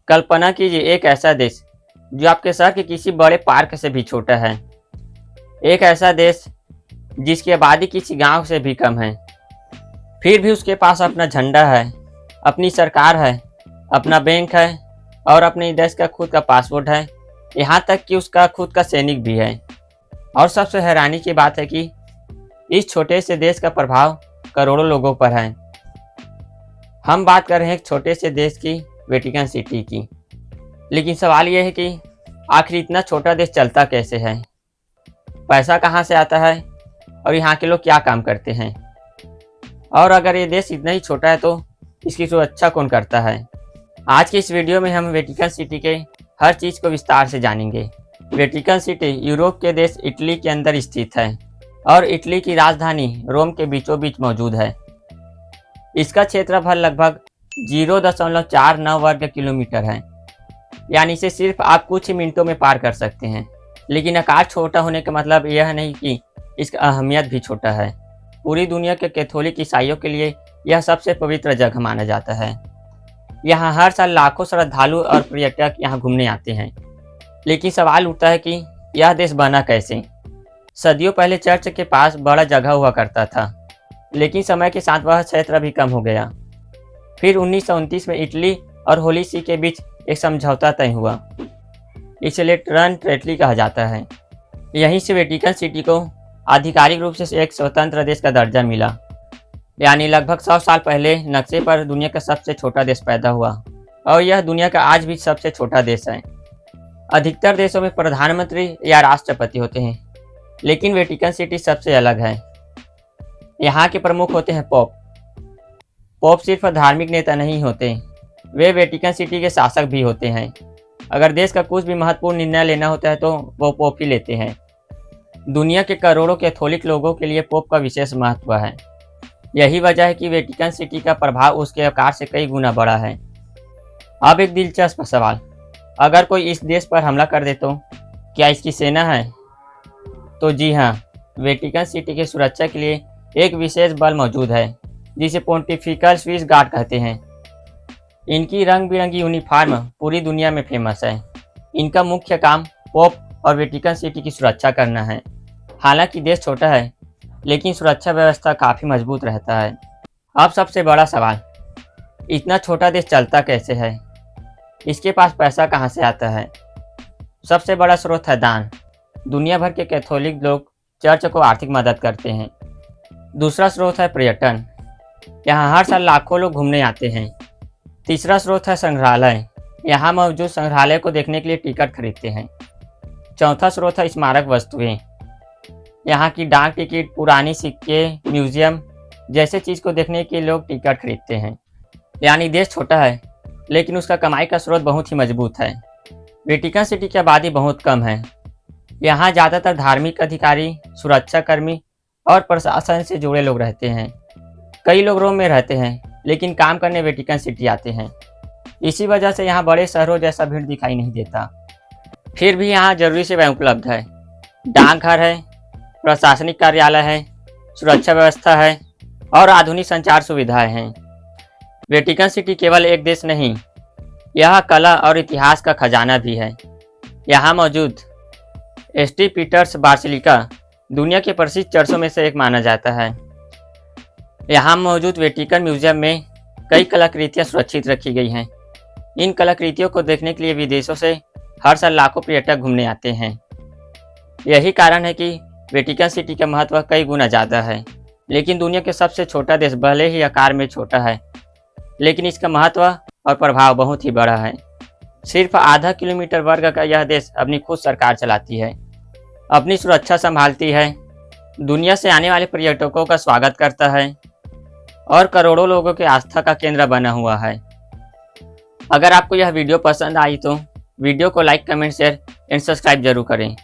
कल्पना कीजिए एक ऐसा देश जो आपके शहर के किसी बड़े पार्क से भी छोटा है। एक ऐसा देश जिसकी आबादी किसी गांव से भी कम है, फिर भी उसके पास अपना झंडा है, अपनी सरकार है, अपना बैंक है और अपने देश का खुद का पासपोर्ट है। यहाँ तक कि उसका खुद का सैनिक भी है। और सबसे हैरानी की बात है कि इस छोटे से देश का प्रभाव करोड़ों लोगों पर है। हम बात कर रहे हैं एक छोटे से देश की, वेटिकन सिटी की। लेकिन सवाल यह है कि आखिर इतना छोटा देश चलता कैसे है, पैसा कहाँ से आता है और यहाँ के लोग क्या काम करते हैं, और अगर ये देश इतना ही छोटा है तो इसकी सुरक्षा कौन करता है। आज की इस वीडियो में हम वेटिकन सिटी के हर चीज़ को विस्तार से जानेंगे। वेटिकन सिटी यूरोप के देश इटली के अंदर स्थित है और इटली की राजधानी रोम के बीचों बीच मौजूद है। इसका क्षेत्रफल लगभग 0.49 वर्ग किलोमीटर है, यानी इसे सिर्फ आप कुछ ही मिनटों में पार कर सकते हैं। लेकिन आकार छोटा होने का मतलब यह नहीं कि इसका अहमियत भी छोटा है। पूरी दुनिया के कैथोलिक ईसाइयों के लिए यह सबसे पवित्र जगह माना जाता है। यहाँ हर साल लाखों श्रद्धालु और पर्यटक यहाँ घूमने आते हैं। लेकिन सवाल उठता है कि यह देश बना कैसे। सदियों पहले चर्च के पास बड़ा जगह हुआ करता था, लेकिन समय के साथ वह क्षेत्र भी कम हो गया। फिर 1929 में इटली और होली सी के बीच एक समझौता तय हुआ। इसे लेटरन ट्रीटी कहा जाता है। यहीं से वेटिकन सिटी को आधिकारिक रूप से एक स्वतंत्र देश का दर्जा मिला, यानी लगभग 100 साल पहले नक्शे पर दुनिया का सबसे छोटा देश पैदा हुआ और यह दुनिया का आज भी सबसे छोटा देश है। अधिकतर देशों में प्रधानमंत्री या राष्ट्रपति होते हैं, लेकिन वेटिकन सिटी सबसे अलग है। यहाँ के प्रमुख होते हैं पोप। पोप सिर्फ धार्मिक नेता नहीं होते, वे वेटिकन सिटी के शासक भी होते हैं। अगर देश का कुछ भी महत्वपूर्ण निर्णय लेना होता है तो वो पोप ही लेते हैं। दुनिया के करोड़ों कैथोलिक लोगों के लिए पोप का विशेष महत्व है। यही वजह है कि वेटिकन सिटी का प्रभाव उसके आकार से कई गुना बड़ा है। अब एक दिलचस्प सवाल, अगर कोई इस देश पर हमला कर दे तो क्या इसकी सेना है? तो जी हाँ, वेटिकन सिटी की सुरक्षा के लिए एक विशेष बल मौजूद है जिसे पोंटिफिकल स्विस गार्ड कहते हैं। इनकी रंग बिरंगी यूनिफॉर्म पूरी दुनिया में फेमस है। इनका मुख्य काम पोप और वेटिकन सिटी की सुरक्षा करना है। हालांकि देश छोटा है, लेकिन सुरक्षा व्यवस्था काफ़ी मजबूत रहता है। अब सबसे बड़ा सवाल, इतना छोटा देश चलता कैसे है? इसके पास पैसा कहाँ से आता है? सबसे बड़ा स्रोत है दान। दुनिया भर के कैथोलिक लोग चर्च को आर्थिक मदद करते हैं। दूसरा स्रोत है पर्यटन, यहाँ हर साल लाखों लोग घूमने आते हैं। तीसरा स्रोत है संग्रहालय, यहाँ मौजूद संग्रहालय को देखने के लिए टिकट खरीदते हैं। चौथा स्रोत है स्मारक वस्तुएं, यहाँ की डाक टिकट, पुरानी सिक्के, म्यूजियम जैसे चीज़ को देखने के लिए लोग टिकट खरीदते हैं। यानी देश छोटा है, लेकिन उसका कमाई का स्रोत बहुत ही मजबूत है। वेटिकन सिटी की आबादी बहुत कम है। यहाँ ज़्यादातर धार्मिक अधिकारी, सुरक्षाकर्मी और प्रशासन से जुड़े लोग रहते हैं। कई लोग रोम में रहते हैं, लेकिन काम करने वेटिकन सिटी आते हैं। इसी वजह से यहाँ बड़े शहरों जैसा भीड़ दिखाई नहीं देता। फिर भी यहाँ जरूरी सेवाएं उपलब्ध है। डाकघर है, प्रशासनिक कार्यालय है, सुरक्षा व्यवस्था है और आधुनिक संचार सुविधाएं हैं। वेटिकन सिटी केवल एक देश नहीं, यह कला और इतिहास का खजाना भी है। यहाँ मौजूद सेंट पीटर्स बासिलिका दुनिया के प्रसिद्ध चर्चों में से एक माना जाता है। यहाँ मौजूद वेटिकन म्यूजियम में कई कलाकृतियाँ सुरक्षित रखी गई हैं। इन कलाकृतियों को देखने के लिए विदेशों से हर साल लाखों पर्यटक घूमने आते हैं। यही कारण है कि वेटिकन सिटी का महत्व कई गुना ज़्यादा है। लेकिन दुनिया के सबसे छोटा देश भले ही आकार में छोटा है, लेकिन इसका महत्व और प्रभाव बहुत ही बड़ा है। सिर्फ आधा किलोमीटर वर्ग का यह देश अपनी खुद सरकार चलाती है, अपनी सुरक्षा संभालती है, दुनिया से आने वाले पर्यटकों का स्वागत करता है और करोड़ों लोगों के आस्था का केंद्र बना हुआ है। अगर आपको यह वीडियो पसंद आई तो वीडियो को like, comment, share and subscribe जरूर करें।